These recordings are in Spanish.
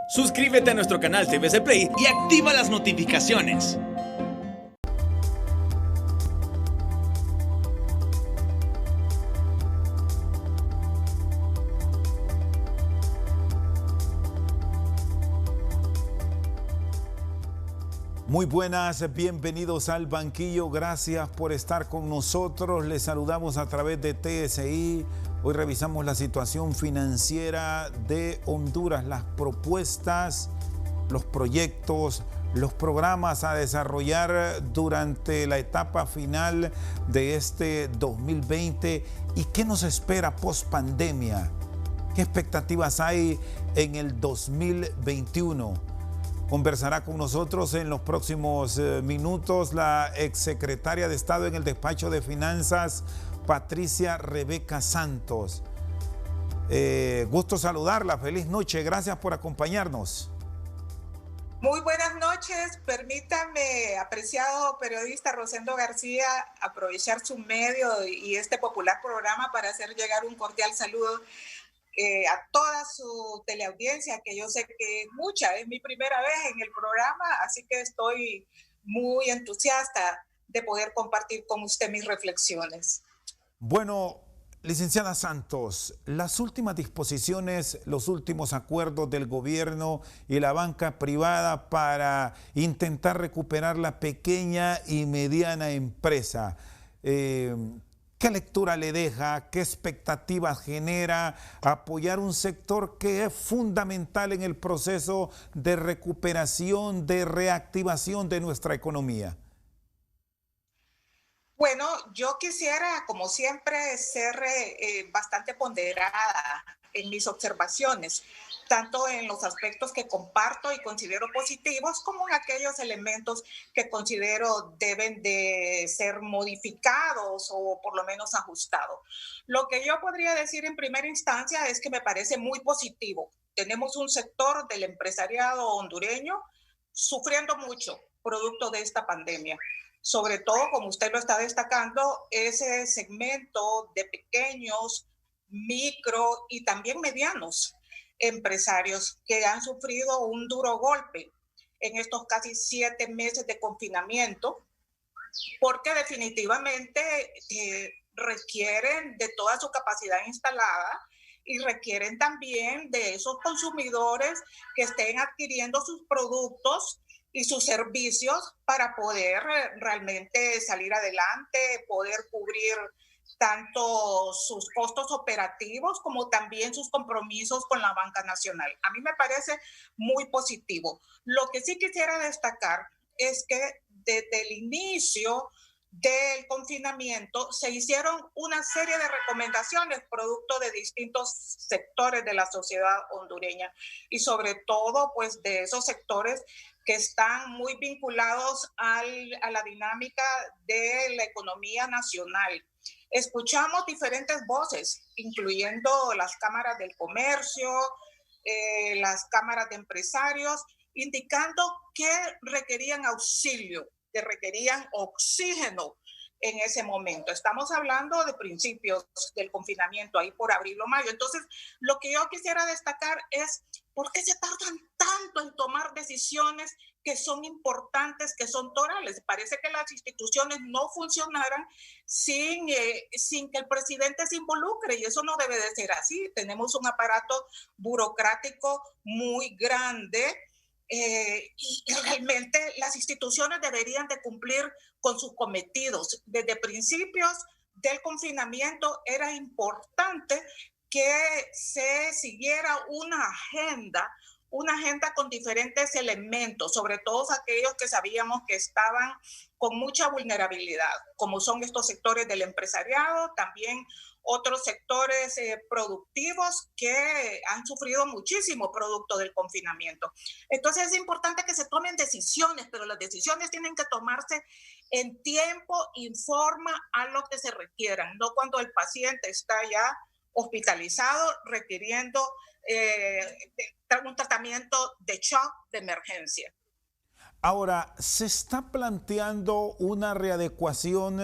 Suscríbete a nuestro canal TVC Play y activa las notificaciones. Muy buenas, bienvenidos al banquillo, gracias por estar con nosotros, les saludamos a través de TSI. Hoy revisamos la situación financiera de Honduras, las propuestas, los proyectos, los programas a desarrollar durante la etapa final de este 2020 y qué nos espera post pandemia, qué expectativas hay en el 2021. Conversará con nosotros en los próximos minutos la exsecretaria de Estado en el Despacho de Finanzas, Patricia Rebeca Santos. Gusto saludarla, feliz noche, gracias por acompañarnos. Muy buenas noches, permítame, apreciado periodista Rosendo García, aprovechar su medio y este popular programa para hacer llegar un cordial saludo a toda su teleaudiencia, que yo sé que es mucha, es mi primera vez en el programa, así que estoy muy entusiasta de poder compartir con usted mis reflexiones. Bueno, licenciada Santos, las últimas disposiciones, los últimos acuerdos del gobierno y la banca privada para intentar recuperar la pequeña y mediana empresa, ¿qué lectura le deja? ¿Qué expectativas genera apoyar un sector que es fundamental en el proceso de recuperación, de reactivación de nuestra economía? Bueno, yo quisiera, como siempre, ser bastante ponderada en mis observaciones, tanto en los aspectos que comparto y considero positivos, como en aquellos elementos que considero deben de ser modificados o por lo menos ajustados. Lo que yo podría decir en primera instancia es que me parece muy positivo. Tenemos un sector del empresariado hondureño sufriendo mucho producto de esta pandemia. Sobre todo, como usted lo está destacando, ese segmento de pequeños, micro y también medianos empresarios que han sufrido un duro golpe en estos casi 7 meses de confinamiento, porque definitivamente requieren de toda su capacidad instalada y requieren también de esos consumidores que estén adquiriendo sus productos y sus servicios para poder realmente salir adelante, poder cubrir tanto sus costos operativos como también sus compromisos con la banca nacional. A mí me parece muy positivo. Lo que sí quisiera destacar es que desde el inicio del confinamiento se hicieron una serie de recomendaciones producto de distintos sectores de la sociedad hondureña y sobre todo pues de esos sectores que están muy vinculados a la dinámica de la economía nacional. Escuchamos diferentes voces, incluyendo las cámaras del comercio, las cámaras de empresarios, indicando que requerían auxilio, que requerían oxígeno en ese momento. Estamos hablando de principios del confinamiento, ahí por abril o mayo. Entonces, lo que yo quisiera destacar es por qué se tardan tanto en tomar decisiones que son importantes, que son torales. Parece que las instituciones no funcionaran sin que el presidente se involucre, y eso no debe de ser así. Tenemos un aparato burocrático muy grande, y realmente las instituciones deberían de cumplir con sus cometidos. Desde principios del confinamiento era importante que se siguiera una agenda con diferentes elementos, sobre todo aquellos que sabíamos que estaban con mucha vulnerabilidad, como son estos sectores del empresariado, también otros sectores productivos que han sufrido muchísimo producto del confinamiento. Entonces es importante que se tomen decisiones, pero las decisiones tienen que tomarse en tiempo y forma a lo que se requieran, no cuando el paciente está ya hospitalizado requiriendo un tratamiento de shock de emergencia. Ahora, ¿se está planteando una readecuación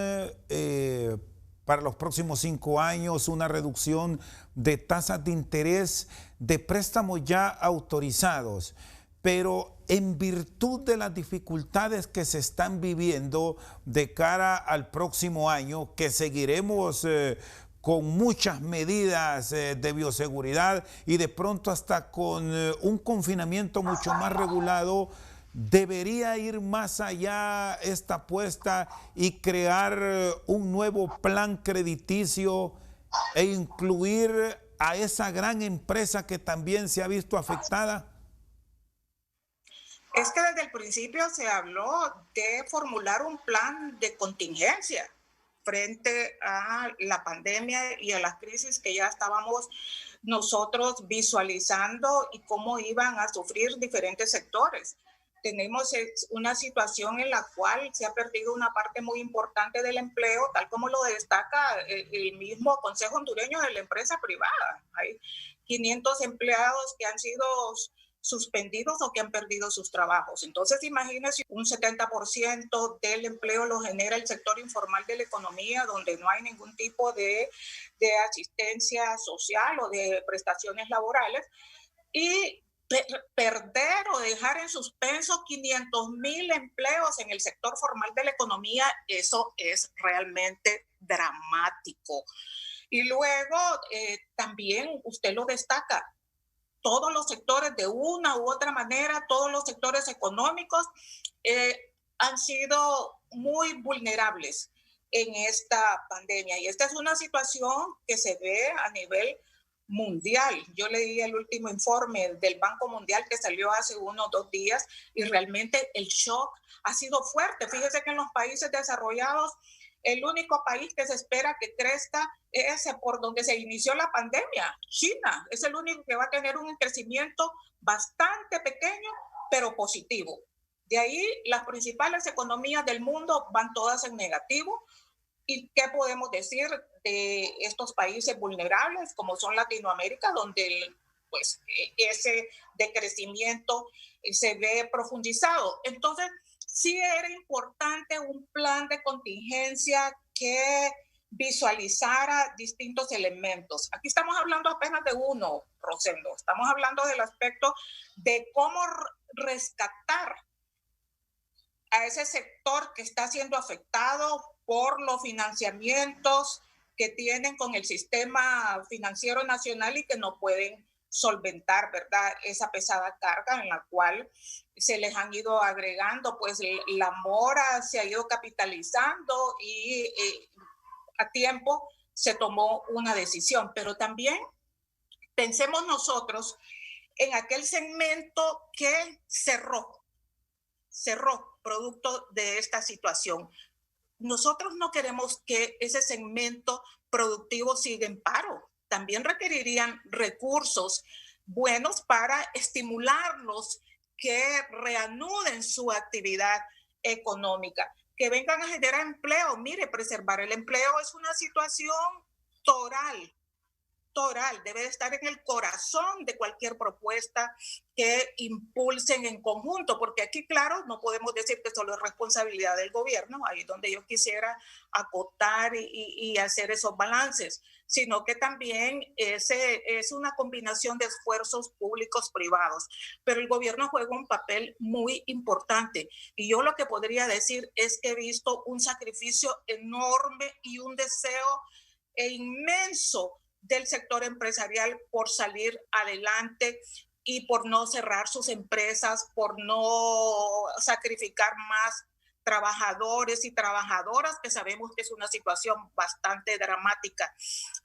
para los próximos 5 años, una reducción de tasas de interés de préstamos ya autorizados. Pero en virtud de las dificultades que se están viviendo de cara al próximo año, que seguiremos con muchas medidas de bioseguridad y de pronto hasta con un confinamiento mucho más regulado, debería ir más allá esta apuesta y crear un nuevo plan crediticio e incluir a esa gran empresa que también se ha visto afectada. Es que desde el principio se habló de formular un plan de contingencia frente a la pandemia y a las crisis que ya estábamos nosotros visualizando y cómo iban a sufrir diferentes sectores. Tenemos una situación en la cual se ha perdido una parte muy importante del empleo, tal como lo destaca el mismo Consejo Hondureño de la Empresa Privada. Hay 500 empleados que han sido suspendidos o que han perdido sus trabajos. Entonces, imagínense, un 70% del empleo lo genera el sector informal de la economía, donde no hay ningún tipo de asistencia social o de prestaciones laborales. Y perder o dejar en suspenso 500,000 empleos en el sector formal de la economía, eso es realmente dramático. Y luego, también usted lo destaca, todos los sectores de una u otra manera, todos los sectores económicos han sido muy vulnerables en esta pandemia. Y esta es una situación que se ve a nivel mundial. Yo leí el último informe del Banco Mundial que salió hace unos 2 días y realmente el shock ha sido fuerte. Fíjese que en los países desarrollados, el único país que se espera que crezca es por donde se inició la pandemia. China es el único que va a tener un crecimiento bastante pequeño, pero positivo. De ahí, las principales economías del mundo van todas en negativo. ¿Y qué podemos decir de estos países vulnerables, como son Latinoamérica, donde pues, ese decrecimiento se ve profundizado? Entonces, sí era importante un plan de contingencia que visualizara distintos elementos. Aquí estamos hablando apenas de uno, Rosendo. Estamos hablando del aspecto de cómo rescatar a ese sector que está siendo afectado por los financiamientos que tienen con el sistema financiero nacional y que no pueden solventar, ¿verdad?, esa pesada carga en la cual se les han ido agregando, pues la mora se ha ido capitalizando y a tiempo se tomó una decisión. Pero también pensemos nosotros en aquel segmento que cerró producto de esta situación. Nosotros no queremos que ese segmento productivo siga en paro. También requerirían recursos buenos para estimularlos que reanuden su actividad económica, que vengan a generar empleo. Mire, preservar el empleo es una situación toral, debe de estar en el corazón de cualquier propuesta que impulsen en conjunto, porque aquí, claro, no podemos decir que solo es responsabilidad del gobierno, ahí es donde yo quisiera acotar y hacer esos balances, sino que también es una combinación de esfuerzos públicos privados, pero el gobierno juega un papel muy importante. Y yo lo que podría decir es que he visto un sacrificio enorme y un deseo inmenso del sector empresarial por salir adelante y por no cerrar sus empresas, por no sacrificar más trabajadores y trabajadoras, que sabemos que es una situación bastante dramática.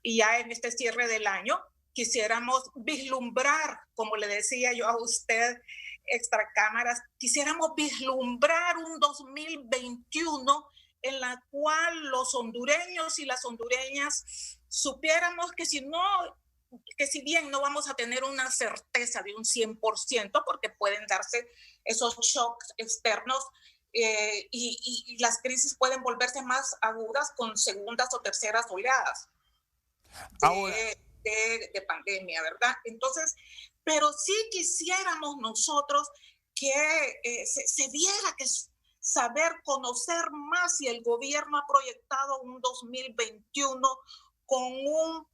Y ya en este cierre del año quisiéramos vislumbrar, como le decía yo a usted, extra cámaras, quisiéramos vislumbrar un 2021 en la cual los hondureños y las hondureñas supiéramos que si bien no vamos a tener una certeza de un 100%, porque pueden darse esos shocks externos y las crisis pueden volverse más agudas con segundas o terceras oleadas de pandemia, ¿verdad? Entonces, pero sí quisiéramos nosotros que se viera que saber, conocer más si el gobierno ha proyectado un 2021 con un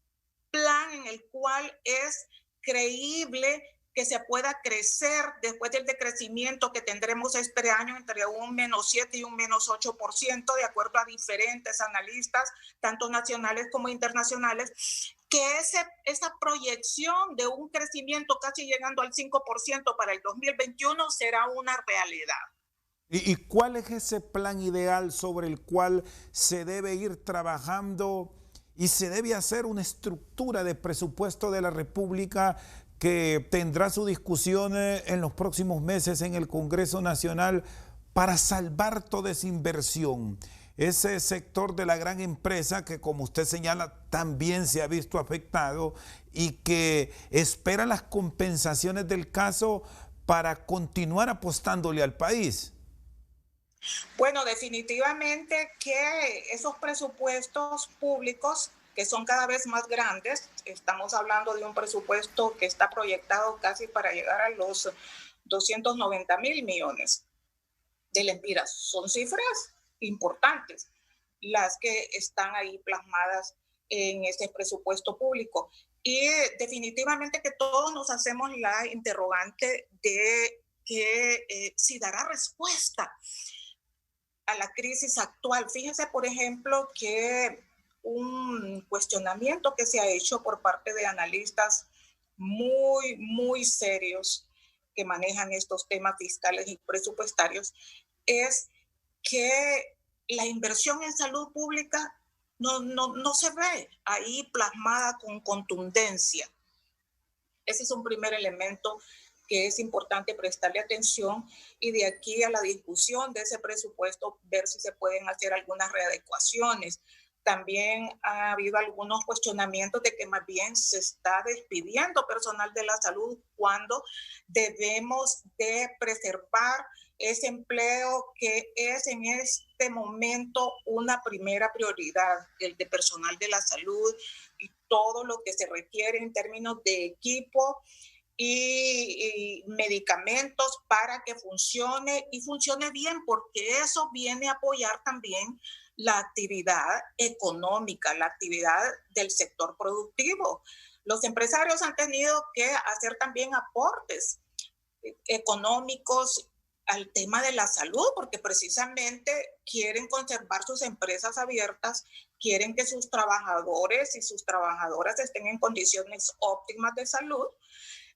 plan en el cual es creíble que se pueda crecer después del decrecimiento que tendremos este año entre un -7 y un -8%, de acuerdo a diferentes analistas, tanto nacionales como internacionales, que esa proyección de un crecimiento casi llegando al 5% para el 2021 será una realidad. ¿Y cuál es ese plan ideal sobre el cual se debe ir trabajando y se debe hacer una estructura de presupuesto de la República que tendrá su discusión en los próximos meses en el Congreso Nacional para salvar toda esa inversión? Ese sector de la gran empresa que, como usted señala, también se ha visto afectado y que espera las compensaciones del caso para continuar apostándole al país. Bueno, definitivamente que esos presupuestos públicos, que son cada vez más grandes, estamos hablando de un presupuesto que está proyectado casi para llegar a los 290.000 millones de lempiras. Son cifras importantes las que están ahí plasmadas en ese presupuesto público. Y definitivamente que todos nos hacemos la interrogante de que si dará respuesta a la crisis actual. Fíjense, por ejemplo, que un cuestionamiento que se ha hecho por parte de analistas muy serios que manejan estos temas fiscales y presupuestarios es que la inversión en salud pública no se ve ahí plasmada con contundencia. Ese es un primer elemento que es importante prestarle atención, y de aquí a la discusión de ese presupuesto ver si se pueden hacer algunas readecuaciones. También ha habido algunos cuestionamientos de que más bien se está despidiendo personal de la salud cuando debemos de preservar ese empleo que es en este momento una primera prioridad, el de personal de la salud y todo lo que se requiere en términos de equipo y medicamentos para que funcione y funcione bien, porque eso viene a apoyar también la actividad económica, la actividad del sector productivo. Los empresarios han tenido que hacer también aportes económicos al tema de la salud, porque precisamente quieren conservar sus empresas abiertas, quieren que sus trabajadores y sus trabajadoras estén en condiciones óptimas de salud.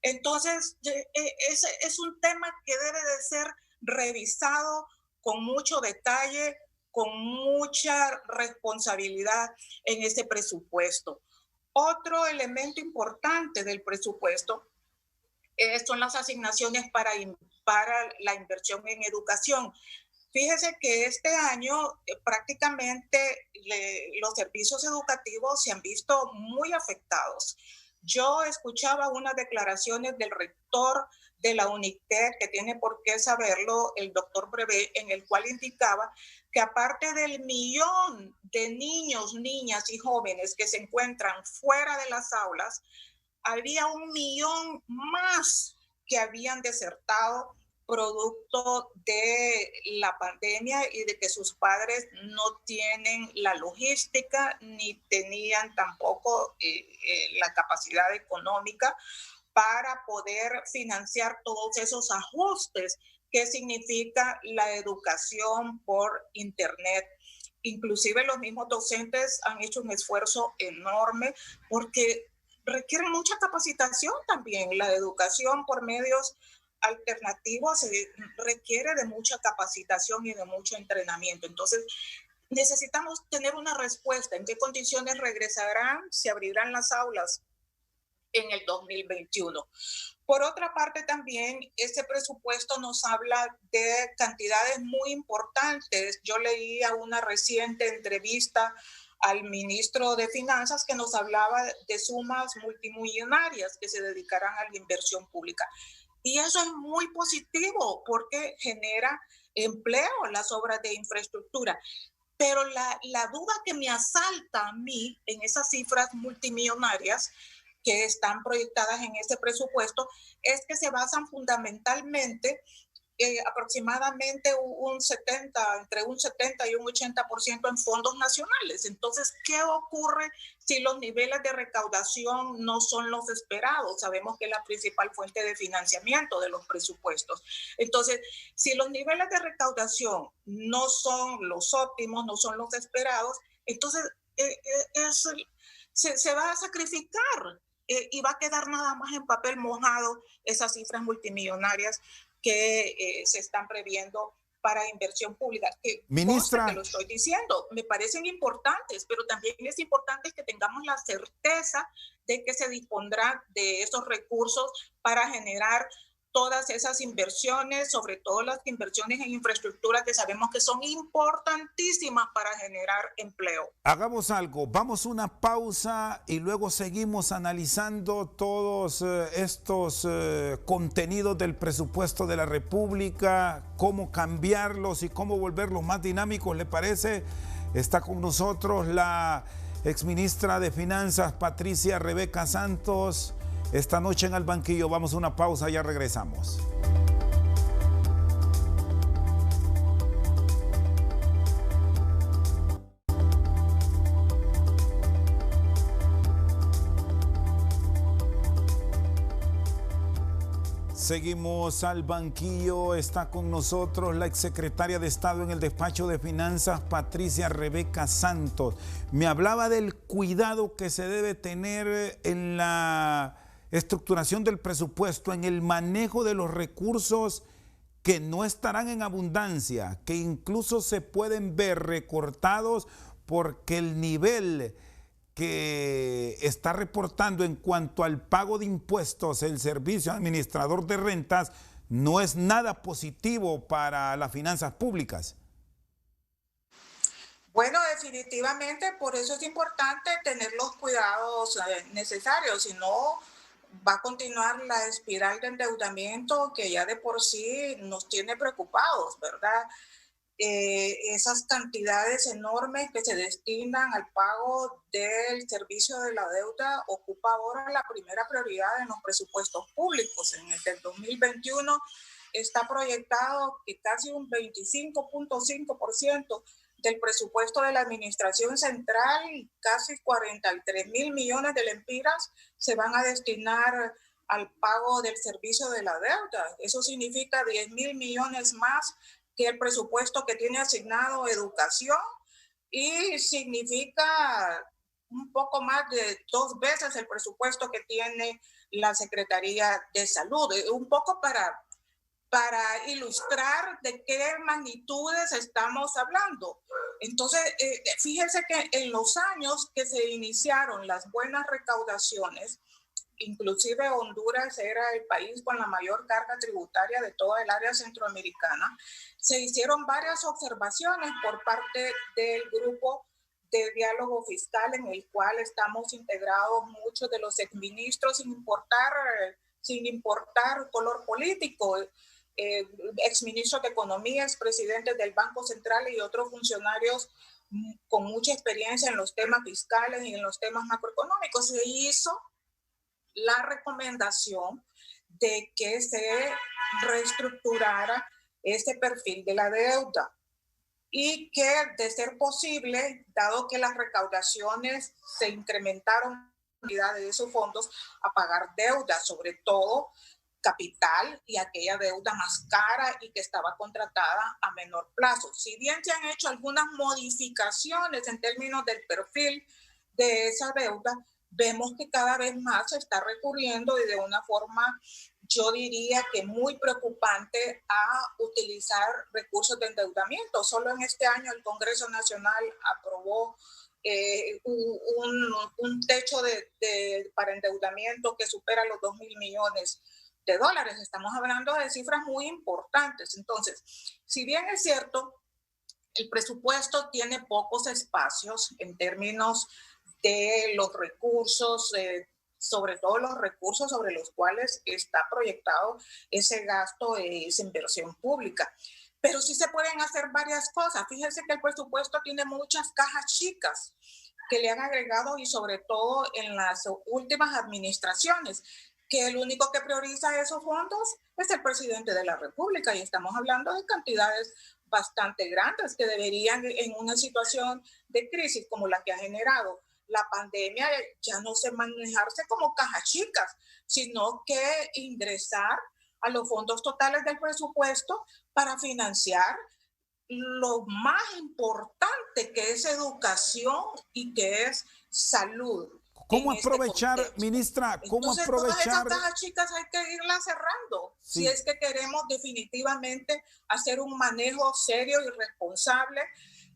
Entonces, es un tema que debe de ser revisado con mucho detalle, con mucha responsabilidad en ese presupuesto. Otro elemento importante del presupuesto son las asignaciones para la inversión en educación. Fíjese que este año prácticamente los servicios educativos se han visto muy afectados. Yo escuchaba unas declaraciones del rector de la UNITED, que tiene por qué saberlo, el doctor Brevé, en el cual indicaba que aparte del 1.000.000 de niños, niñas y jóvenes que se encuentran fuera de las aulas, había 1.000.000 más que habían desertado producto de la pandemia y de que sus padres no tienen la logística ni tenían tampoco la capacidad económica para poder financiar todos esos ajustes que significa la educación por internet. Inclusive los mismos docentes han hecho un esfuerzo enorme porque requiere mucha capacitación también. La educación por medios alternativos requiere de mucha capacitación y de mucho entrenamiento. Entonces, necesitamos tener una respuesta. ¿En qué condiciones regresarán? ¿Se abrirán las aulas en el 2021? Por otra parte, también este presupuesto nos habla de cantidades muy importantes. Yo leía una reciente entrevista al ministro de Finanzas que nos hablaba de sumas multimillonarias que se dedicarán a la inversión pública. Y eso es muy positivo porque genera empleo en las obras de infraestructura. Pero la duda que me asalta a mí en esas cifras multimillonarias que están proyectadas en ese presupuesto es que se basan fundamentalmente aproximadamente entre un 70 y un 80% en fondos nacionales. Entonces, ¿qué ocurre si los niveles de recaudación no son los esperados? Sabemos que es la principal fuente de financiamiento de los presupuestos. Entonces, si los niveles de recaudación no son los óptimos, no son los esperados, entonces se va a sacrificar y va a quedar nada más en papel mojado esas cifras multimillonarias que se están previendo para inversión pública, que Ministra, que lo estoy diciendo, me parecen importantes, pero también es importante que tengamos la certeza de que se dispondrá de esos recursos para generar todas esas inversiones, sobre todo las inversiones en infraestructura que sabemos que son importantísimas para generar empleo. hagamos algo, vamos a una pausa y luego seguimos analizando todos estos contenidos del presupuesto de la República, cómo cambiarlos y cómo volverlos más dinámicos, ¿le parece? Está con nosotros la exministra de Finanzas, Patricia Rebeca Santos. Esta noche en Al Banquillo vamos a una pausa, ya regresamos. Seguimos Al Banquillo, está con nosotros la exsecretaria de Estado en el Despacho de Finanzas, Patricia Rebeca Santos. Me hablaba del cuidado que se debe tener en la estructuración del presupuesto, en el manejo de los recursos que no estarán en abundancia, que incluso se pueden ver recortados porque el nivel que está reportando en cuanto al pago de impuestos el Servicio Administrador de Rentas no es nada positivo para las finanzas públicas. Bueno, definitivamente, por eso es importante tener los cuidados necesarios, si no va a continuar la espiral de endeudamiento que ya de por sí nos tiene preocupados, ¿verdad? Esas cantidades enormes que se destinan al pago del servicio de la deuda ocupa ahora la primera prioridad en los presupuestos públicos. En el del 2021 está proyectado que casi un 25.5% del presupuesto de la administración central, casi 43.000 millones de lempiras, se van a destinar al pago del servicio de la deuda. Eso significa 10.000 millones más que el presupuesto que tiene asignado educación y significa un poco más de 2 veces el presupuesto que tiene la Secretaría de Salud. Un poco para ilustrar de qué magnitudes estamos hablando. Entonces, fíjense que en los años que se iniciaron las buenas recaudaciones, inclusive Honduras era el país con la mayor carga tributaria de toda el área centroamericana, se hicieron varias observaciones por parte del grupo de diálogo fiscal en el cual estamos integrados muchos de los exministros sin importar color político, exministros de Economía, expresidentes del Banco Central y otros funcionarios con mucha experiencia en los temas fiscales y en los temas macroeconómicos. Se hizo la recomendación de que se reestructurara ese perfil de la deuda y que, de ser posible, dado que las recaudaciones se incrementaron de esos fondos, a pagar deuda, sobre todo capital y aquella deuda más cara y que estaba contratada a menor plazo. Si bien se han hecho algunas modificaciones en términos del perfil de esa deuda, vemos que cada vez más se está recurriendo y de una forma, yo diría que muy preocupante, a utilizar recursos de endeudamiento. Solo en este año el Congreso Nacional aprobó un techo para endeudamiento que supera los 2.000 millones de dólares. Estamos hablando de cifras muy importantes. Entonces, si bien es cierto, el presupuesto tiene pocos espacios en términos de los recursos, sobre todo los recursos sobre los cuales está proyectado ese gasto, esa inversión pública. Pero sí se pueden hacer varias cosas. Fíjense que el presupuesto tiene muchas cajas chicas que le han agregado y sobre todo en las últimas administraciones. que el único que prioriza esos fondos es el presidente de la República, y estamos hablando de cantidades bastante grandes que deberían, en una situación de crisis como la que ha generado la pandemia, ya no se manejarse como cajas chicas, sino que ingresar a los fondos totales del presupuesto para financiar lo más importante, que es educación y que es salud. ¿Cómo aprovechar, ministra? ¿Cómo Entonces, aprovechar? todas esas cajas chicas hay que irlas cerrando, Sí. si es que queremos definitivamente hacer un manejo serio y responsable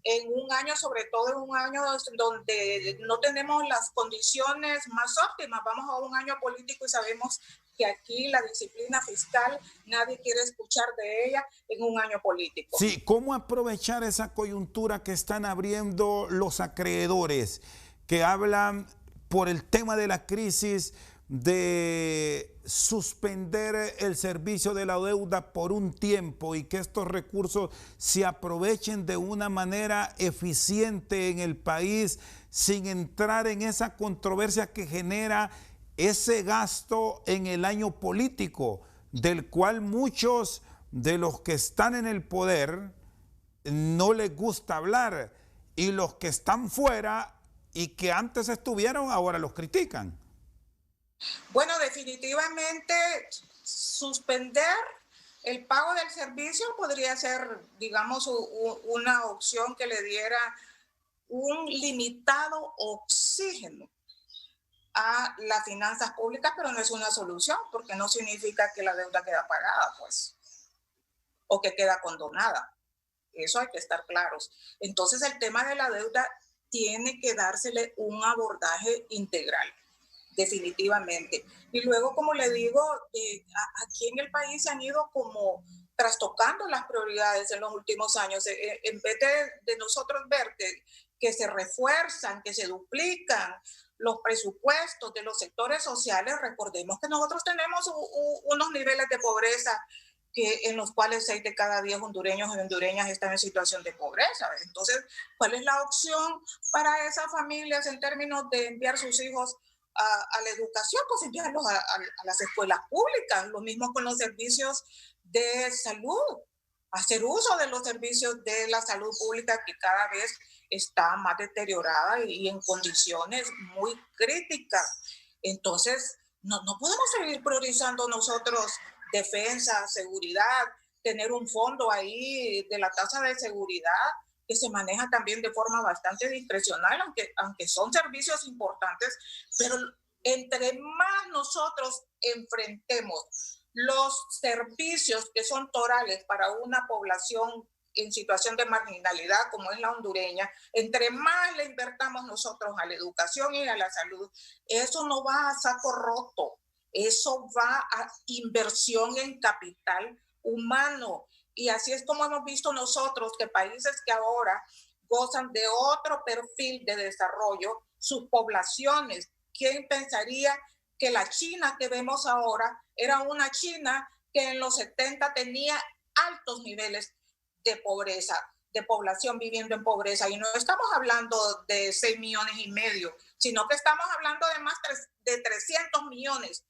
en un año, sobre todo en un año donde no tenemos las condiciones más óptimas. Vamos a un año político y sabemos que aquí la disciplina fiscal nadie quiere escuchar de ella en un año político. Sí, ¿cómo aprovechar esa coyuntura que están abriendo los acreedores que hablan por el tema de la crisis de suspender el servicio de la deuda por un tiempo y que estos recursos se aprovechen de una manera eficiente en el país sin entrar en esa controversia que genera ese gasto en el año político, del cual muchos de los que están en el poder no les gusta hablar, y los que están fuera y que antes estuvieron ahora los critican? Bueno, definitivamente suspender el pago del servicio podría ser, digamos, una opción que le diera un limitado oxígeno a las finanzas públicas, pero no es una solución, porque no significa que la deuda queda pagada, pues, o que queda condonada. Eso hay que estar claros. Entonces, el tema de la deuda tiene que dársele un abordaje integral, definitivamente. Y luego, como le digo, aquí en el país se han ido como trastocando las prioridades en los últimos años. En vez de nosotros ver que se refuerzan, que se duplican los presupuestos de los sectores sociales, recordemos que nosotros tenemos unos niveles de pobreza en los cuales 6 de cada 10 hondureños y hondureñas están en situación de pobreza. Entonces, ¿cuál es la opción para esas familias en términos de enviar sus hijos a la educación? Pues enviarlos a las escuelas públicas, lo mismo con los servicios de salud, hacer uso de los servicios de la salud pública, que cada vez está más deteriorada y en condiciones muy críticas. Entonces, no podemos seguir priorizando nosotros defensa, seguridad, tener un fondo ahí de la tasa de seguridad que se maneja también de forma bastante discrecional, aunque son servicios importantes, pero entre más nosotros enfrentemos los servicios que son torales para una población en situación de marginalidad como es la hondureña, entre más le invertamos nosotros a la educación y a la salud, eso no va a saco roto. Eso va a inversión en capital humano. Y así es como hemos visto nosotros que países que ahora gozan de otro perfil de desarrollo, sus poblaciones, ¿quién pensaría que la China que vemos ahora era una China que en los 70 tenía altos niveles de pobreza, de población viviendo en pobreza? Y no estamos hablando de 6,5 millones, sino que estamos hablando de más de 300 millones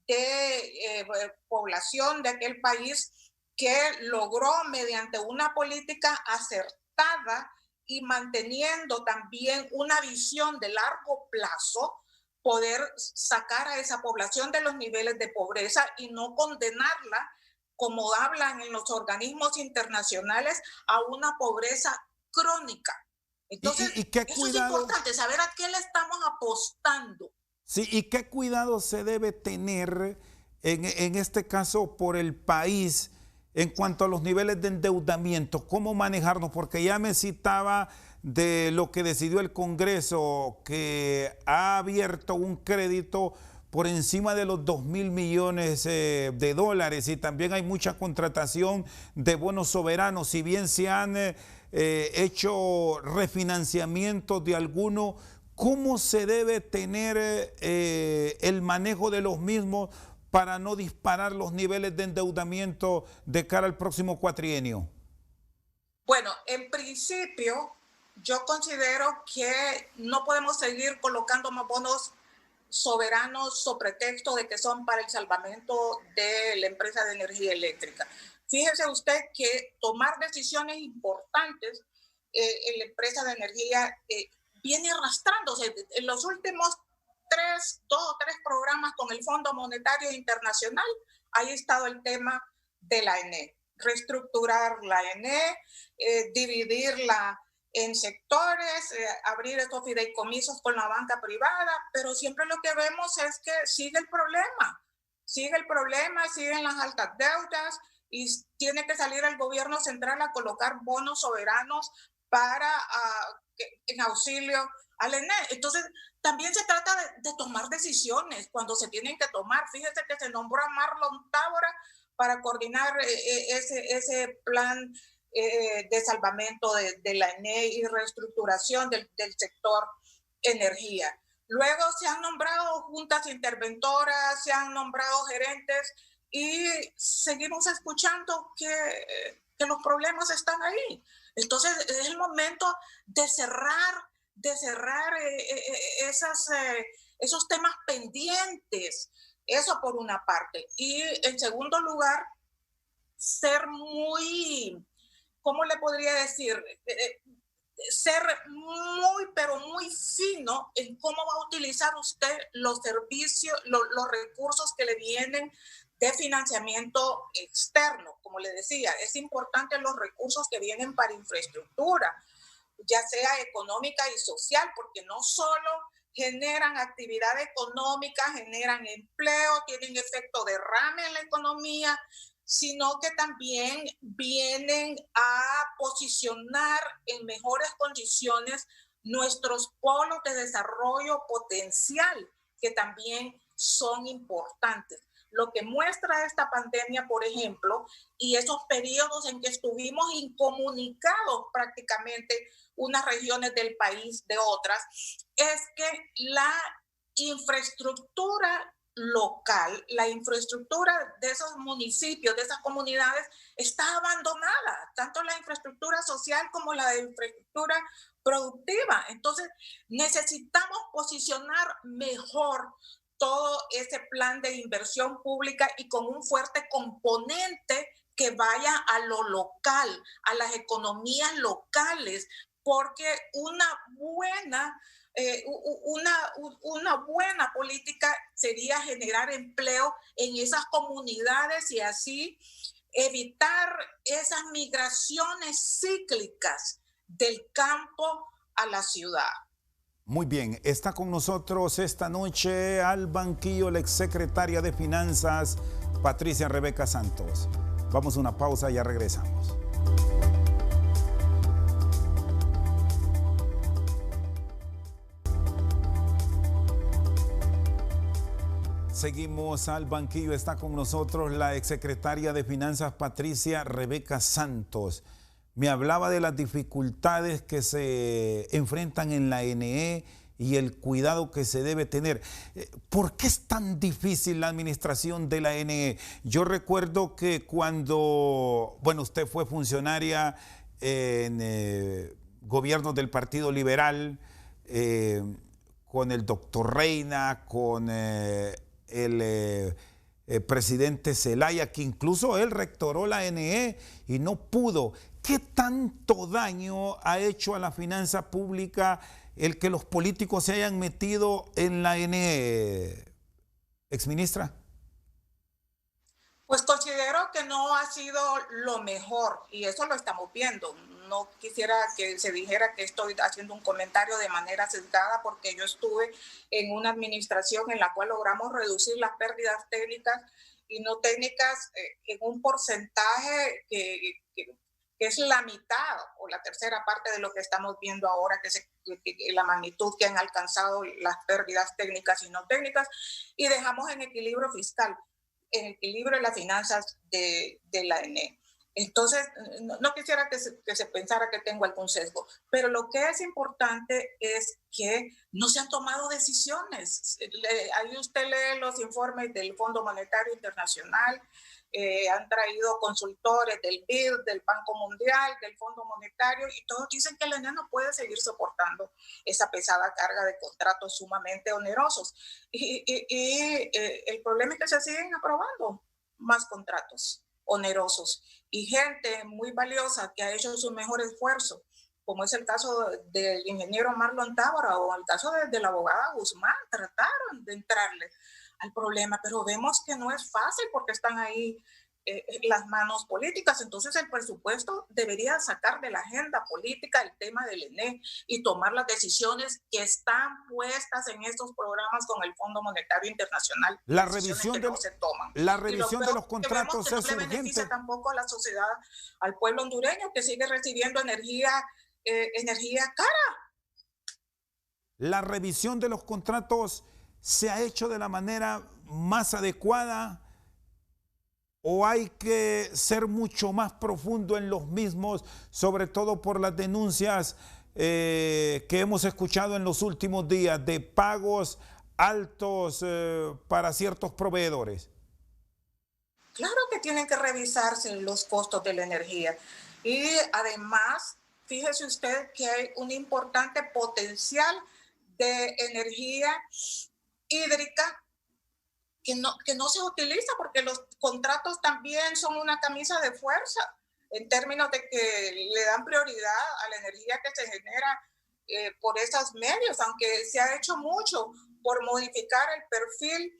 de población de aquel país, que logró mediante una política acertada y manteniendo también una visión de largo plazo, poder sacar a esa población de los niveles de pobreza y no condenarla, como hablan en los organismos internacionales, a una pobreza crónica. Entonces, ¿Y qué eso cuidado? es importante, saber a qué le estamos apostando. Sí, ¿y qué cuidado se debe tener en este caso por el país en cuanto a los niveles de endeudamiento? ¿Cómo manejarnos? Porque ya me citaba de lo que decidió el Congreso, que ha abierto un crédito por encima de los 2,000 millones de dólares, y también hay mucha contratación de bonos soberanos. Si bien se han hecho refinanciamientos de algunos, ¿cómo se debe tener el manejo de los mismos para no disparar los niveles de endeudamiento de cara al próximo cuatrienio? Bueno, en principio, yo considero que no podemos seguir colocando más bonos soberanos so pretexto de que son para el salvamento de la empresa de energía eléctrica. Fíjese usted que tomar decisiones importantes en la empresa de energía viene arrastrándose en los últimos 2 o 3 programas con el Fondo Monetario Internacional. Ahí ha estado el tema de la ENE, reestructurar la ENE, dividirla en sectores, abrir estos fideicomisos con la banca privada, pero siempre lo que vemos es que sigue el problema, siguen las altas deudas y tiene que salir el gobierno central a colocar bonos soberanos para en auxilio al ENE. Entonces, también se trata de tomar decisiones cuando se tienen que tomar. Fíjese que se nombró a Marlon Tábora para coordinar ese plan de salvamento de la ENE y reestructuración del sector energía. Luego se han nombrado juntas interventoras, se han nombrado gerentes y seguimos escuchando que los problemas están ahí. Entonces es el momento de cerrar esos temas pendientes. Eso por una parte. Y en segundo lugar, ser muy, ¿cómo le podría decir? Ser muy, pero muy fino en cómo va a utilizar usted los servicios, los recursos que le vienen de financiamiento externo. Como le decía, es importante los recursos que vienen para infraestructura, ya sea económica y social, porque no solo generan actividad económica, generan empleo, tienen efecto derrame en la economía, sino que también vienen a posicionar en mejores condiciones nuestros polos de desarrollo potencial, que también son importantes. Lo que muestra esta pandemia, por ejemplo, y esos periodos en que estuvimos incomunicados prácticamente unas regiones del país de otras, es que la infraestructura local, la infraestructura de esos municipios, de esas comunidades, está abandonada, tanto la infraestructura social como la infraestructura productiva. Entonces, necesitamos posicionar mejor todo ese plan de inversión pública y con un fuerte componente que vaya a lo local, a las economías locales, porque una buena política sería generar empleo en esas comunidades y así evitar esas migraciones cíclicas del campo a la ciudad. Muy bien, está con nosotros esta noche al banquillo la exsecretaria de Finanzas, Patricia Rebeca Santos. Vamos a una pausa y ya regresamos. Seguimos al banquillo, está con nosotros la exsecretaria de Finanzas, Patricia Rebeca Santos. Me hablaba de las dificultades que se enfrentan en la ENE y el cuidado que se debe tener. ¿Por qué es tan difícil la administración de la ENE? Yo recuerdo que cuando, usted fue funcionaria en gobiernos del Partido Liberal, con el doctor Reina, con el presidente Zelaya, que incluso él rectoró la ENE y no pudo. ¿Qué tanto daño ha hecho a la finanza pública el que los políticos se hayan metido en la ENE, exministra? Pues considero que no ha sido lo mejor y eso lo estamos viendo. No quisiera que se dijera que estoy haciendo un comentario de manera sesgada porque yo estuve en una administración en la cual logramos reducir las pérdidas técnicas y no técnicas en un porcentaje que es la mitad o la tercera parte de lo que estamos viendo ahora, que la magnitud que han alcanzado las pérdidas técnicas y no técnicas, y dejamos en equilibrio fiscal, en equilibrio de las finanzas de la ENE. Entonces, no quisiera que se pensara que tengo algún sesgo, pero lo que es importante es que no se han tomado decisiones. Ahí usted lee los informes del Fondo Monetario Internacional, han traído consultores del BID, del Banco Mundial, del Fondo Monetario, y todos dicen que el ENE no puede seguir soportando esa pesada carga de contratos sumamente onerosos. El problema es que se siguen aprobando más contratos onerosos y gente muy valiosa que ha hecho su mejor esfuerzo, como es el caso del ingeniero Marlon Tábara o el caso de la abogada Guzmán, trataron de entrarle al problema, pero vemos que no es fácil porque están ahí las manos políticas. Entonces el presupuesto debería sacar de la agenda política el tema del ENE y tomar las decisiones que están puestas en estos programas con el Fondo Monetario Internacional. La revisión, no se toman. La revisión de los contratos que no le beneficia tampoco a la sociedad, al pueblo hondureño que sigue recibiendo energía cara. La revisión de los contratos se ha hecho de la manera más adecuada, o hay que ser mucho más profundo en los mismos, sobre todo por las denuncias que hemos escuchado en los últimos días de pagos altos para ciertos proveedores? Claro que tienen que revisarse los costos de la energía y además fíjese usted que hay un importante potencial de energía hídrica que no se utiliza porque los contratos también son una camisa de fuerza en términos de que le dan prioridad a la energía que se genera por esos medios, aunque se ha hecho mucho por modificar el perfil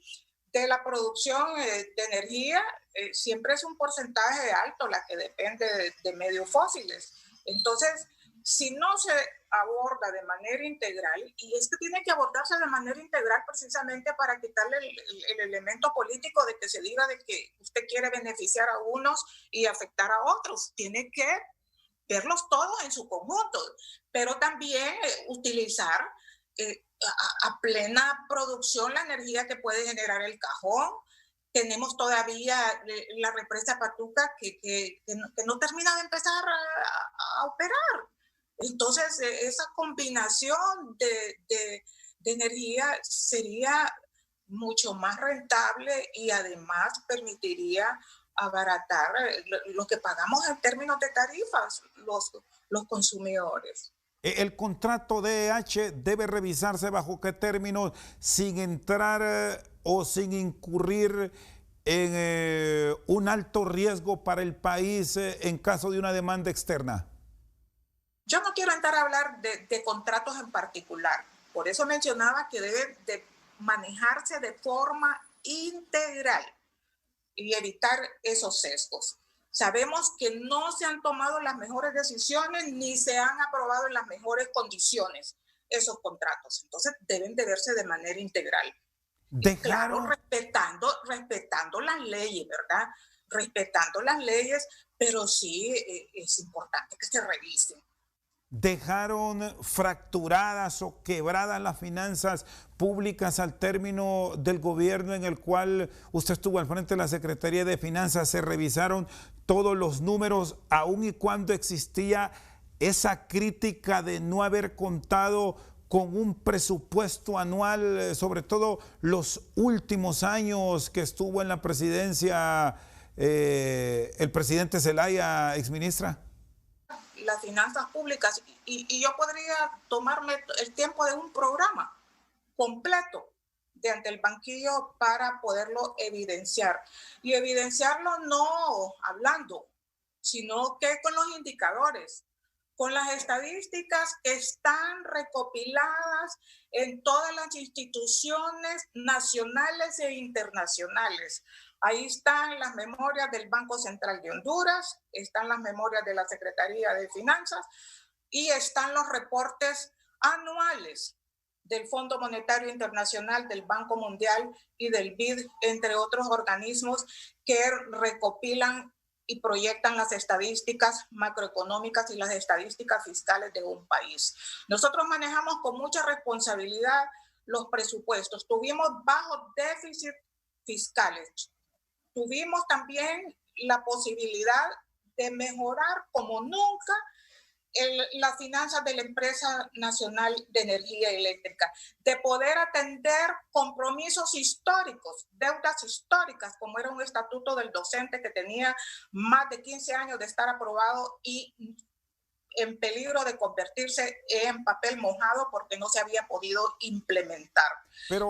de la producción de energía, siempre es un porcentaje alto la que depende de medios fósiles. Entonces, si no se aborda de manera integral, y esto tiene que abordarse de manera integral precisamente para quitarle el elemento político de que se diga de que usted quiere beneficiar a unos y afectar a otros, tiene que verlos todos en su conjunto, pero también utilizar a plena producción la energía que puede generar el cajón. Tenemos todavía la represa Patuca que no termina de empezar a operar. Entonces, esa combinación de energía sería mucho más rentable y además permitiría abaratar lo que pagamos en términos de tarifas los consumidores. ¿El contrato DEH debe revisarse bajo qué términos sin entrar o sin incurrir en un alto riesgo para el país en caso de una demanda externa? Yo no quiero entrar a hablar de contratos en particular. Por eso mencionaba que debe de manejarse de forma integral y evitar esos sesgos. Sabemos que no se han tomado las mejores decisiones ni se han aprobado en las mejores condiciones esos contratos. Entonces deben de verse de manera integral. Claro, respetando las leyes, ¿verdad? Respetando las leyes, pero sí es importante que se revisen. ¿Dejaron fracturadas o quebradas las finanzas públicas al término del gobierno en el cual usted estuvo al frente de la Secretaría de Finanzas? ¿Se revisaron todos los números, aun y cuando existía esa crítica de no haber contado con un presupuesto anual, sobre todo los últimos años que estuvo en la presidencia el presidente Zelaya, exministra? Las finanzas públicas y yo podría tomarme el tiempo de un programa completo de ante el banquillo para poderlo evidenciar y evidenciarlo no hablando, sino que con los indicadores, con las estadísticas que están recopiladas en todas las instituciones nacionales e internacionales. Ahí están las memorias del Banco Central de Honduras, están las memorias de la Secretaría de Finanzas y están los reportes anuales del Fondo Monetario Internacional, del Banco Mundial y del BID, entre otros organismos que recopilan y proyectan las estadísticas macroeconómicas y las estadísticas fiscales de un país. Nosotros manejamos con mucha responsabilidad los presupuestos. Tuvimos bajos déficits fiscales. Tuvimos también la posibilidad de mejorar como nunca las finanzas de la Empresa Nacional de Energía Eléctrica, de poder atender compromisos históricos, deudas históricas, como era un estatuto del docente que tenía más de 15 años de estar aprobado y en peligro de convertirse en papel mojado porque no se había podido implementar.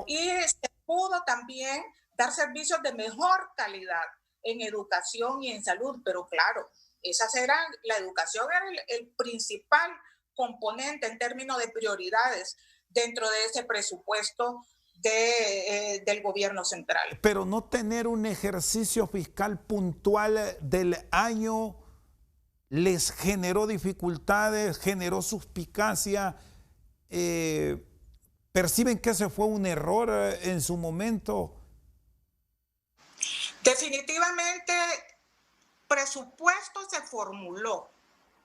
Y se pudo también dar servicios de mejor calidad en educación y en salud, pero claro, la educación era el principal componente en términos de prioridades dentro de ese presupuesto del gobierno central. Pero no tener un ejercicio fiscal puntual del año les generó dificultades, generó suspicacia, ¿perciben que ese fue un error en su momento? Definitivamente, presupuesto se formuló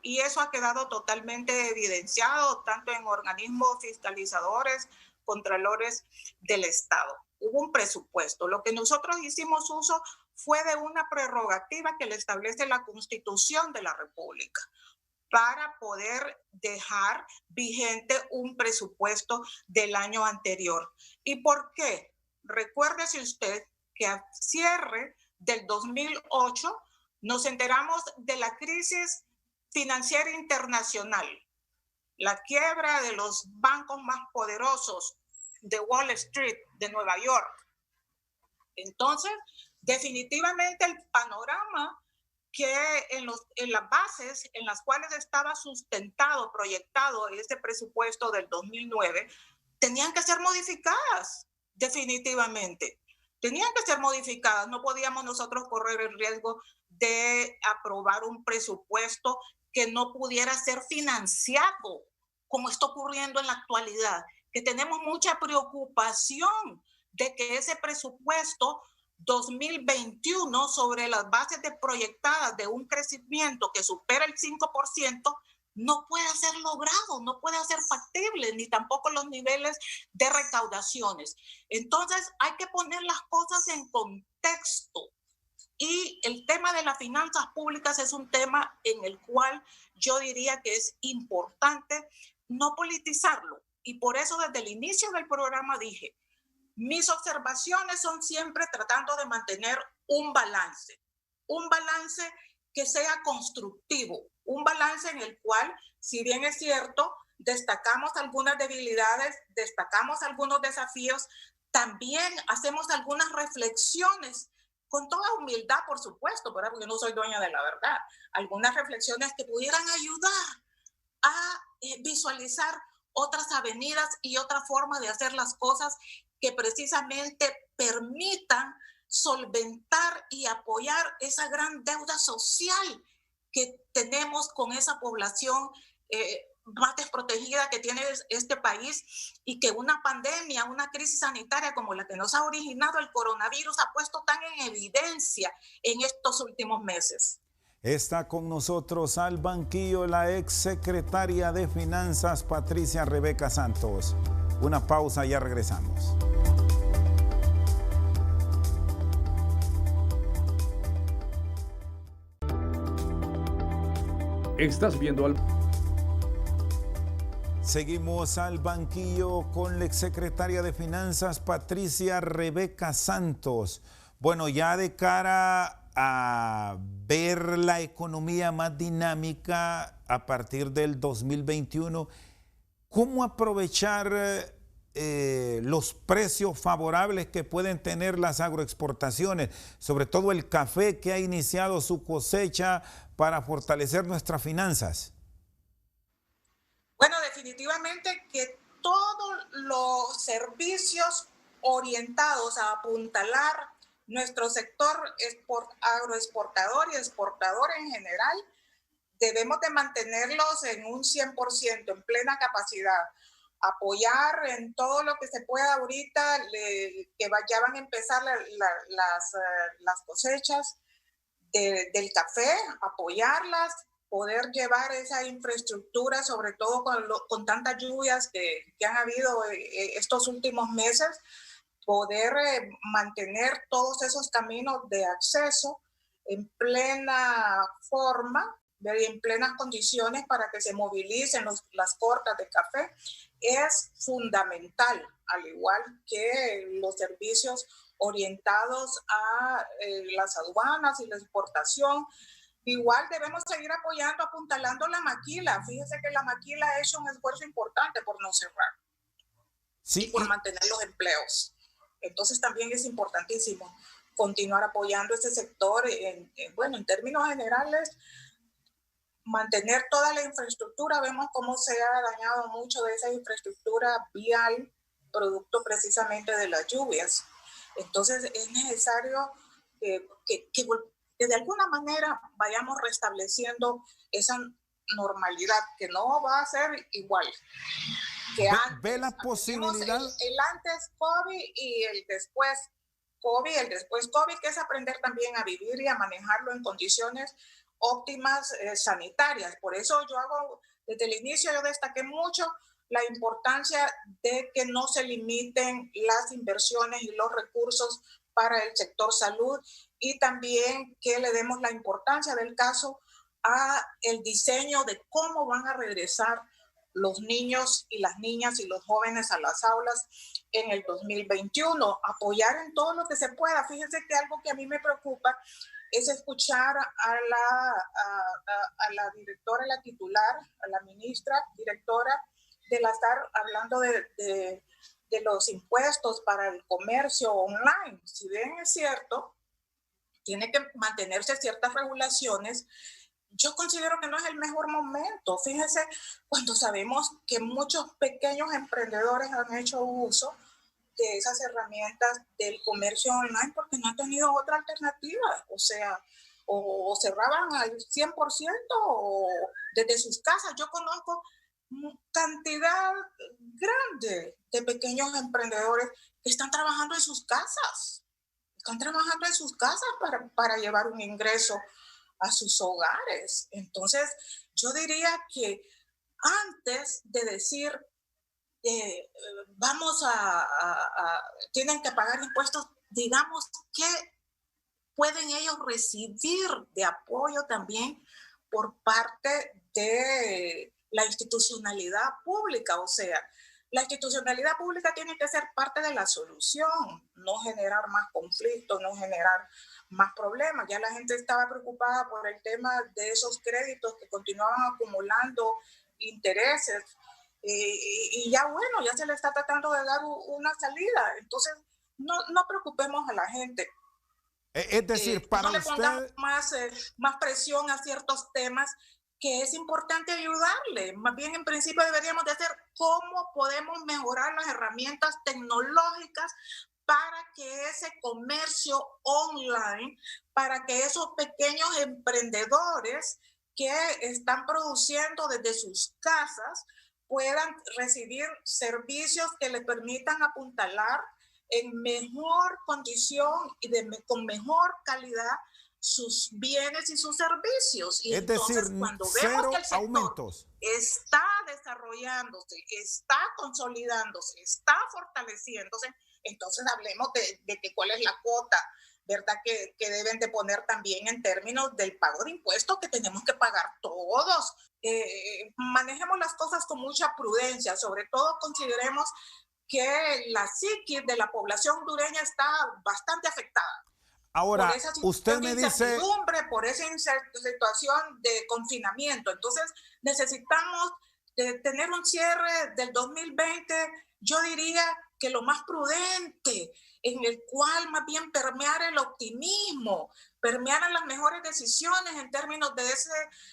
y eso ha quedado totalmente evidenciado tanto en organismos fiscalizadores, contralores del Estado. Hubo un presupuesto. Lo que nosotros hicimos uso fue de una prerrogativa que le establece la Constitución de la República para poder dejar vigente un presupuesto del año anterior. ¿Y por qué? Recuérdese usted que a cierre del 2008 nos enteramos de la crisis financiera internacional, la quiebra de los bancos más poderosos de Wall Street, de Nueva York. Entonces, definitivamente el panorama que en las bases en las cuales estaba sustentado, proyectado este presupuesto del 2009, tenían que ser modificadas, definitivamente. Tenían que ser modificadas. No podíamos nosotros correr el riesgo de aprobar un presupuesto que no pudiera ser financiado, como está ocurriendo en la actualidad, que tenemos mucha preocupación de que ese presupuesto 2021, sobre las bases proyectadas de un crecimiento que supera el 5%, no puede ser logrado, no puede ser factible, ni tampoco los niveles de recaudaciones. Entonces hay que poner las cosas en contexto. Y el tema de las finanzas públicas es un tema en el cual yo diría que es importante no politizarlo. Y por eso desde el inicio del programa dije, mis observaciones son siempre tratando de mantener un balance que sea constructivo, un balance en el cual, si bien es cierto, destacamos algunas debilidades, destacamos algunos desafíos, también hacemos algunas reflexiones, con toda humildad, por supuesto, ¿verdad? Porque no soy dueña de la verdad, algunas reflexiones que pudieran ayudar a visualizar otras avenidas y otra forma de hacer las cosas que precisamente permitan solventar y apoyar esa gran deuda social que tenemos con esa población más desprotegida que tiene este país, y que una pandemia, una crisis sanitaria como la que nos ha originado el coronavirus ha puesto tan en evidencia en estos últimos meses. Está con nosotros al banquillo la exsecretaria de Finanzas, Patricia Rebeca Santos. Una pausa, ya regresamos. Estás viendo al... Seguimos al banquillo con la exsecretaria de Finanzas, Patricia Rebeca Santos. Bueno, ya de cara a ver la economía más dinámica a partir del 2021, ¿cómo aprovechar los precios favorables que pueden tener las agroexportaciones, sobre todo el café que ha iniciado su cosecha, para fortalecer nuestras finanzas? Bueno, definitivamente que todos los servicios orientados a apuntalar nuestro sector agroexportador y exportador en general, debemos de mantenerlos en un 100%, en plena capacidad. Apoyar en todo lo que se pueda ahorita, que ya van a empezar las cosechas del café, apoyarlas, poder llevar esa infraestructura, sobre todo con tantas lluvias que han habido estos últimos meses, poder mantener todos esos caminos de acceso en plena forma, en plenas condiciones para que se movilicen las cortas de café, es fundamental, al igual que los servicios orientados a las aduanas y la exportación. Igual debemos seguir apoyando, apuntalando la maquila. Fíjese que la maquila ha hecho un esfuerzo importante por no cerrar, sí, y por mantener los empleos. Entonces también es importantísimo continuar apoyando este sector en términos generales, mantener toda la infraestructura. Vemos cómo se ha dañado mucho de esa infraestructura vial, producto precisamente de las lluvias. Entonces es necesario que de alguna manera vayamos restableciendo esa normalidad, que no va a ser igual que antes. ¿Ve la posibilidad? El antes COVID y el después COVID, que es aprender también a vivir y a manejarlo en condiciones óptimas sanitarias. Por eso desde el inicio yo destaqué mucho la importancia de que no se limiten las inversiones y los recursos para el sector salud, y también que le demos la importancia del caso a el diseño de cómo van a regresar los niños y las niñas y los jóvenes a las aulas en el 2021. Apoyar en todo lo que se pueda. Fíjense que algo que a mí me preocupa es escuchar a la directora, la titular, a la ministra directora de la SAR hablando de los impuestos para el comercio online. Si bien es cierto, tiene que mantenerse ciertas regulaciones, yo considero que no es el mejor momento. Fíjense, cuando sabemos que muchos pequeños emprendedores han hecho uso de esas herramientas del comercio online porque no han tenido otra alternativa. O sea, o cerraban al 100% o desde sus casas. Yo conozco cantidad grande de pequeños emprendedores que están trabajando en sus casas. Están trabajando en sus casas para llevar un ingreso a sus hogares. Entonces, yo diría que antes de decir tienen que pagar impuestos, digamos que pueden ellos recibir de apoyo también por parte de la institucionalidad pública. O sea, la institucionalidad pública tiene que ser parte de la solución, no generar más conflictos, no generar más problemas. Ya la gente estaba preocupada por el tema de esos créditos que continuaban acumulando intereses y ya se le está tratando de dar una salida. Entonces, no preocupemos a la gente. Es decir, para no le usted... pongamos más presión a ciertos temas que es importante ayudarle. Más bien, en principio, deberíamos de hacer cómo podemos mejorar las herramientas tecnológicas para que ese comercio online, para que esos pequeños emprendedores que están produciendo desde sus casas puedan recibir servicios que les permitan apuntalar en mejor condición y con mejor calidad sus bienes y sus servicios. Y es entonces, decir, cuando cero vemos que el sector aumentos está desarrollándose, está consolidándose, está fortaleciéndose, entonces hablemos de que cuál es la cuota, ¿verdad? Que deben de poner también en términos del pago de impuestos que tenemos que pagar todos. Manejemos las cosas con mucha prudencia, sobre todo consideremos que la psiquis de la población hondureña está bastante afectada. Ahora, por esa usted me dice... por esa situación de confinamiento. Entonces, necesitamos tener un cierre del 2020, yo diría que lo más prudente, en el cual más bien permear el optimismo, permear las mejores decisiones en términos de ese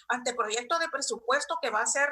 anteproyecto de presupuesto que va a ser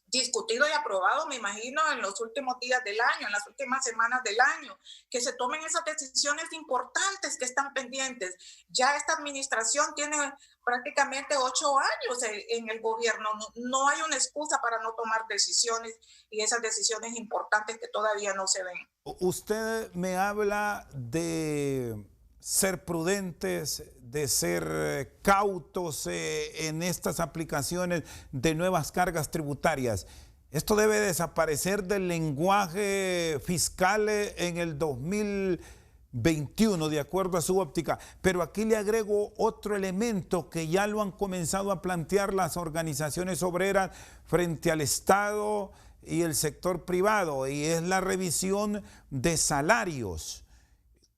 discutido y aprobado, me imagino, en los últimos días del año, en las últimas semanas del año, que se tomen esas decisiones importantes que están pendientes. Ya esta administración tiene prácticamente 8 años en el gobierno. No hay una excusa para no tomar decisiones y esas decisiones importantes que todavía no se ven. Usted me habla de ser prudentes, de ser cautos en estas aplicaciones de nuevas cargas tributarias. Esto debe desaparecer del lenguaje fiscal en el 2021. 2021, de acuerdo a su óptica. Pero aquí le agrego otro elemento que ya lo han comenzado a plantear las organizaciones obreras frente al Estado y el sector privado, y es la revisión de salarios.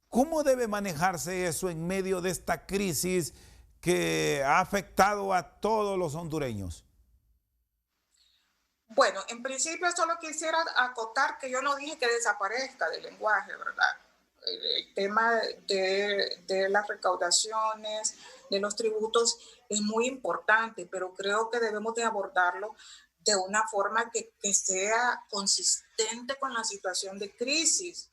¿Cómo debe manejarse eso en medio de esta crisis que ha afectado a todos los hondureños? Bueno, en principio solo quisiera acotar que yo no dije que desaparezca del lenguaje, ¿verdad? El tema de las recaudaciones, de los tributos, es muy importante, pero creo que debemos de abordarlo de una forma que sea consistente con la situación de crisis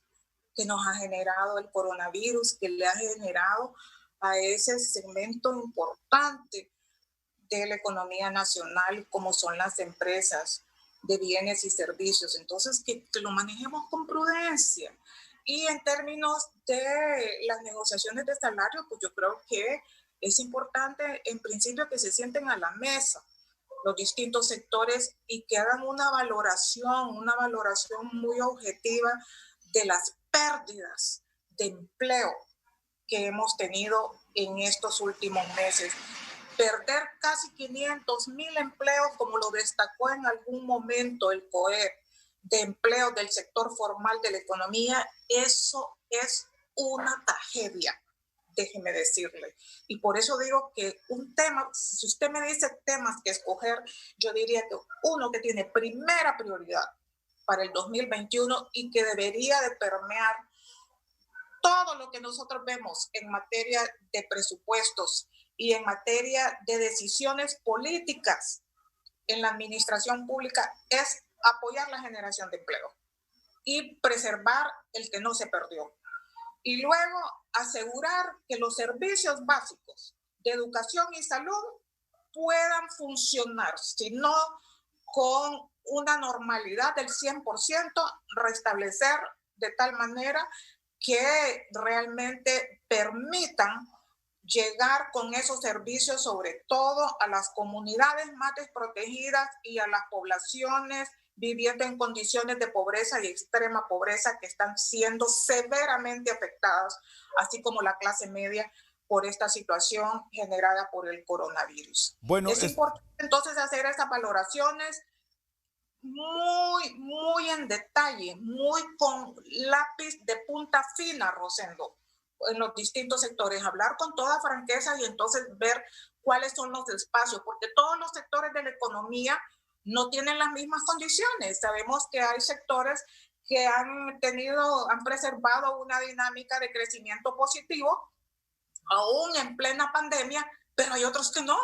que nos ha generado el coronavirus, que le ha generado a ese segmento importante de la economía nacional, como son las empresas de bienes y servicios. Entonces, que lo manejemos con prudencia. Y en términos de las negociaciones de salario, pues yo creo que es importante, en principio, que se sienten a la mesa los distintos sectores y que hagan una valoración muy objetiva de las pérdidas de empleo que hemos tenido en estos últimos meses. Perder casi 500,000 empleos, como lo destacó en algún momento el COEP, de empleo del sector formal de la economía, eso es una tragedia, déjeme decirle. Y por eso digo que un tema, si usted me dice temas que escoger, yo diría que uno que tiene primera prioridad para el 2021 y que debería de permear todo lo que nosotros vemos en materia de presupuestos y en materia de decisiones políticas en la administración pública es apoyar la generación de empleo y preservar el que no se perdió. Y luego asegurar que los servicios básicos de educación y salud puedan funcionar, si no con una normalidad del 100%, restablecer de tal manera que realmente permitan llegar con esos servicios, sobre todo a las comunidades más desprotegidas y a las poblaciones viviendo en condiciones de pobreza y extrema pobreza que están siendo severamente afectadas, así como la clase media, por esta situación generada por el coronavirus. Bueno, es importante entonces hacer esas valoraciones muy en detalle, muy con lápiz de punta fina, Rosendo, en los distintos sectores, hablar con toda franqueza y entonces ver cuáles son los espacios, porque todos los sectores de la economía no tienen las mismas condiciones. Sabemos que hay sectores que han preservado una dinámica de crecimiento positivo, aún en plena pandemia, pero hay otros que no.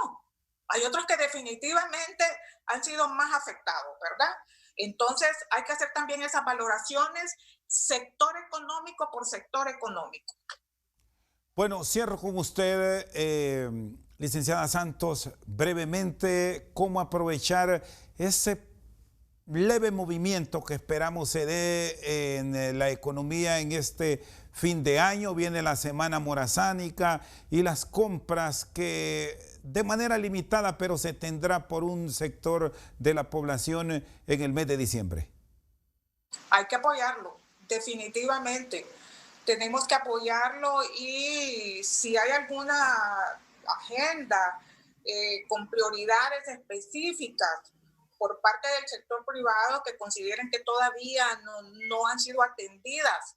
Hay otros que definitivamente han sido más afectados, ¿verdad? Entonces hay que hacer también esas valoraciones sector económico por sector económico. Bueno, cierro con usted, licenciada Santos, brevemente, cómo aprovechar ese leve movimiento que esperamos se dé en la economía en este fin de año. Viene la semana morazánica y las compras que de manera limitada, pero se tendrá por un sector de la población en el mes de diciembre. Hay que apoyarlo, definitivamente. Tenemos que apoyarlo y si hay alguna agenda con prioridades específicas por parte del sector privado que consideren que todavía no han sido atendidas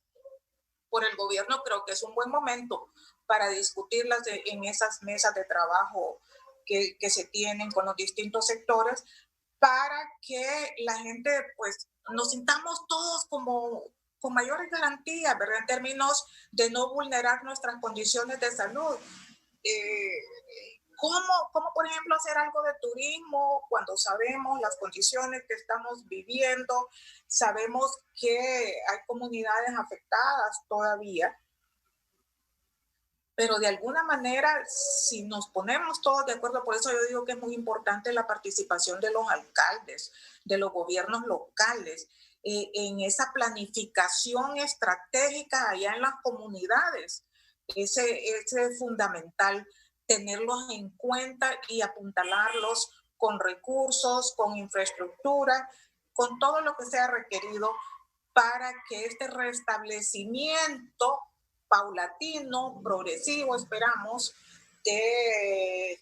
por el gobierno, creo que es un buen momento para discutirlas en esas mesas de trabajo que se tienen con los distintos sectores para que la gente pues nos sintamos todos como con mayores garantías, ¿verdad? En términos de no vulnerar nuestras condiciones de salud. ¿Cómo, por ejemplo, hacer algo de turismo cuando sabemos las condiciones que estamos viviendo? Sabemos que hay comunidades afectadas todavía, pero de alguna manera, si nos ponemos todos de acuerdo, por eso yo digo que es muy importante la participación de los alcaldes, de los gobiernos locales, en esa planificación estratégica allá en las comunidades. Ese es fundamental, tenerlos en cuenta y apuntalarlos con recursos, con infraestructura, con todo lo que sea requerido para que este restablecimiento paulatino, progresivo, esperamos, de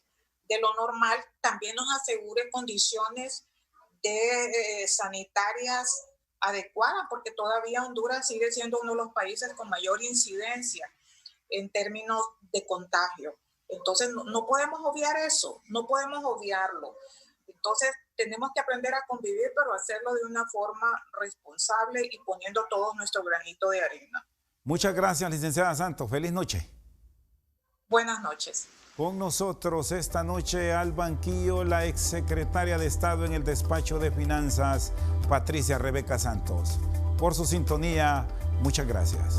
lo normal, también nos asegure condiciones sanitarias adecuadas, porque todavía Honduras sigue siendo uno de los países con mayor incidencia en términos de contagio. Entonces no podemos obviar eso, no podemos obviarlo. Entonces tenemos que aprender a convivir, pero hacerlo de una forma responsable y poniendo todo nuestro granito de arena. Muchas gracias, licenciada Santos. Feliz noche. Buenas noches. Con nosotros esta noche al banquillo la exsecretaria de Estado en el despacho de Finanzas, Patricia Rebeca Santos. Por su sintonía, muchas gracias.